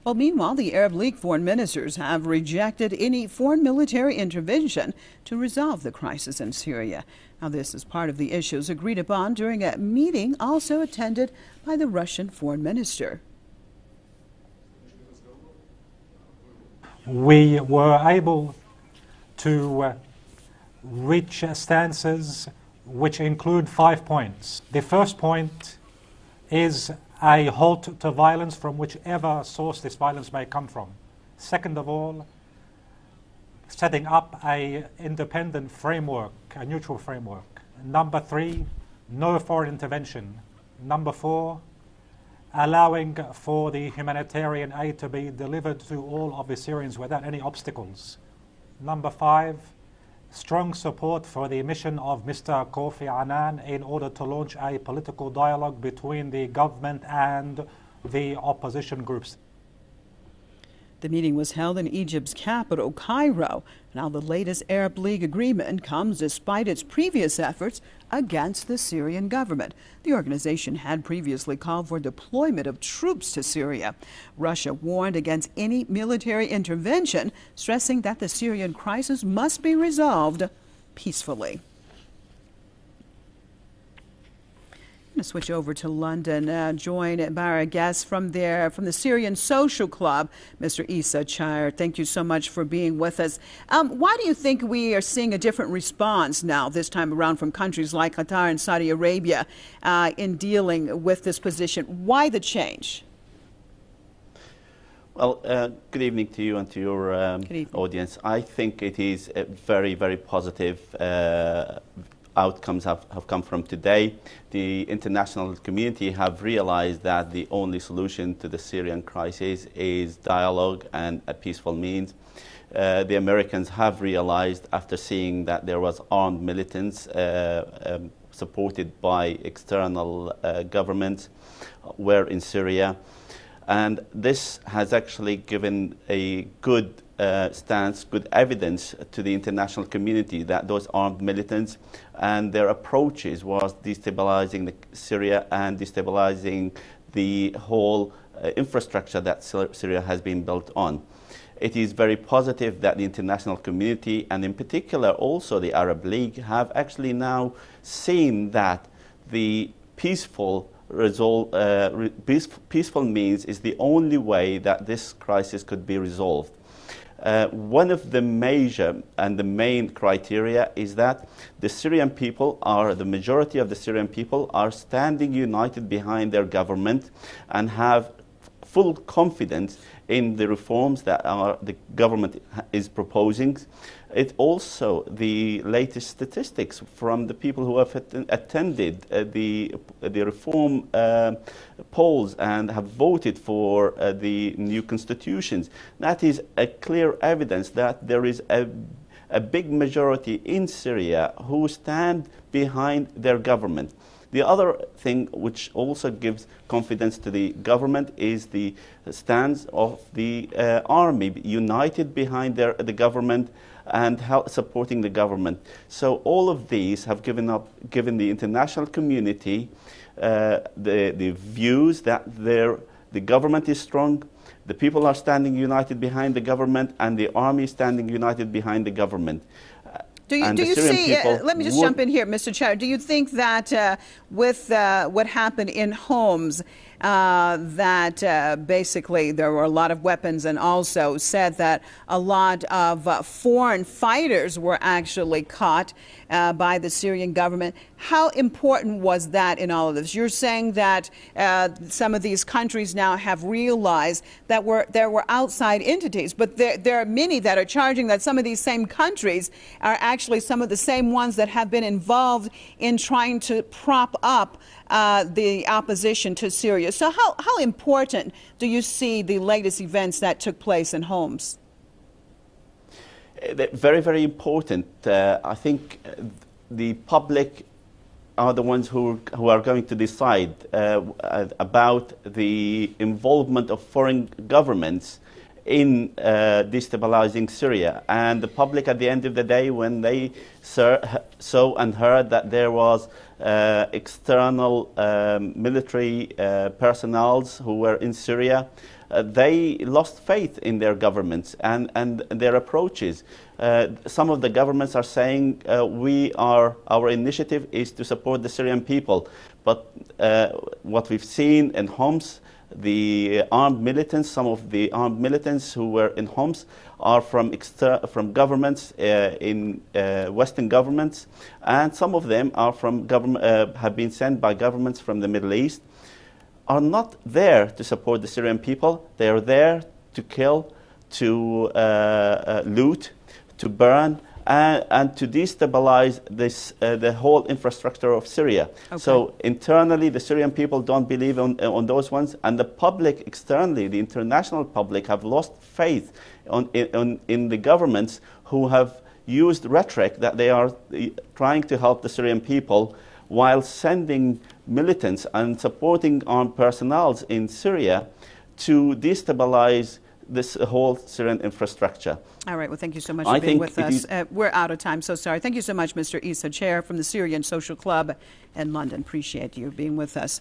Well, meanwhile, the Arab League foreign ministers have rejected any foreign military intervention to resolve the crisis in Syria. Now, this is part of the issues agreed upon during a meeting also attended by the Russian foreign minister. We were able to reach stances which include 5 points. The first point is a halt to violence from whichever source this violence may come from. Second of all, setting up an independent framework, a neutral framework. Number 3, no foreign intervention. Number 4, allowing for the humanitarian aid to be delivered to all of the Syrians without any obstacles. Number 5, strong support for the mission of Mr. Kofi Annan in order to launch a political dialogue between the government and the opposition groups. The meeting was held in Egypt's capital, Cairo. Now, the latest Arab League agreement comes despite its previous efforts against the Syrian government. The organization had previously called for deployment of troops to Syria. Russia warned against any military intervention, stressing that the Syrian crisis must be resolved peacefully. I'm going to switch over to London, joined by our guest from the Syrian Social Club, Mr. Issa Chaer. Thank you so much for being with us. Why do you think we are seeing a different response now, this time around, from countries like Qatar and Saudi Arabia in dealing with this position? Why the change? Well, good evening to you and to your audience. I think it is a very, very positive outcomes have come from today. The international community have realized that the only solution to the Syrian crisis is dialogue and a peaceful means. The Americans have realized, after seeing that there was armed militants supported by external governments were in Syria, and this has actually given a good stance, good evidence to the international community that those armed militants and their approaches was destabilizing Syria and destabilizing the whole infrastructure that Syria has been built on. It is very positive that the international community, and in particular also the Arab League, have actually now seen that the peaceful means is the only way that this crisis could be resolved. One of the major and the main criteria is that the Syrian people the majority of the Syrian people are standing united behind their government and have full confidence in the reforms that the government is proposing. It also, the latest statistics from the people who have attended the reform polls and have voted for the new constitutions, that is a clear evidence that there is a big majority in Syria who stand behind their government. The other thing which also gives confidence to the government is the stance of the army, united behind the government and supporting the government. So all of these have given the international community the views that the government is strong, the people are standing united behind the government, and the army is standing united behind the government. Do you see, let me just jump in here, Mr. Chair. Do you think that with what happened in Homs, that basically there were a lot of weapons, and also said that a lot of foreign fighters were actually caught by the Syrian government? How important was that in all of this? You're saying that some of these countries now have realized that there were outside entities, but there are many that are charging that some of these same countries are actually some of the same ones that have been involved in trying to prop up the opposition to Syria. So how important do you see the latest events that took place in Homs? Very, very important. I think the public are the ones who are going to decide about the involvement of foreign governments in destabilizing Syria. And the public, at the end of the day, when they saw and heard that there was external military personnel who were in Syria, they lost faith in their governments and their approaches. Some of the governments are saying our initiative is to support the Syrian people, but what we've seen in Homs, the armed militants, some of the armed militants who were in Homs are from governments in Western governments, and some of them are from have been sent by governments from the Middle East, are not there to support the Syrian people. They are there to kill, to loot, to burn, and to destabilize the whole infrastructure of Syria. Okay. So internally, the Syrian people don't believe on those ones, and the public externally, the international public, have lost faith in the governments who have used rhetoric that they are trying to help the Syrian people while sending militants and supporting armed personnel in Syria to destabilize this whole Syrian infrastructure. All right. Well, thank you so much for being with us. We're out of time. So sorry. Thank you so much, Mr. Issa Chaer from the Syrian Social Club in London. Appreciate you being with us.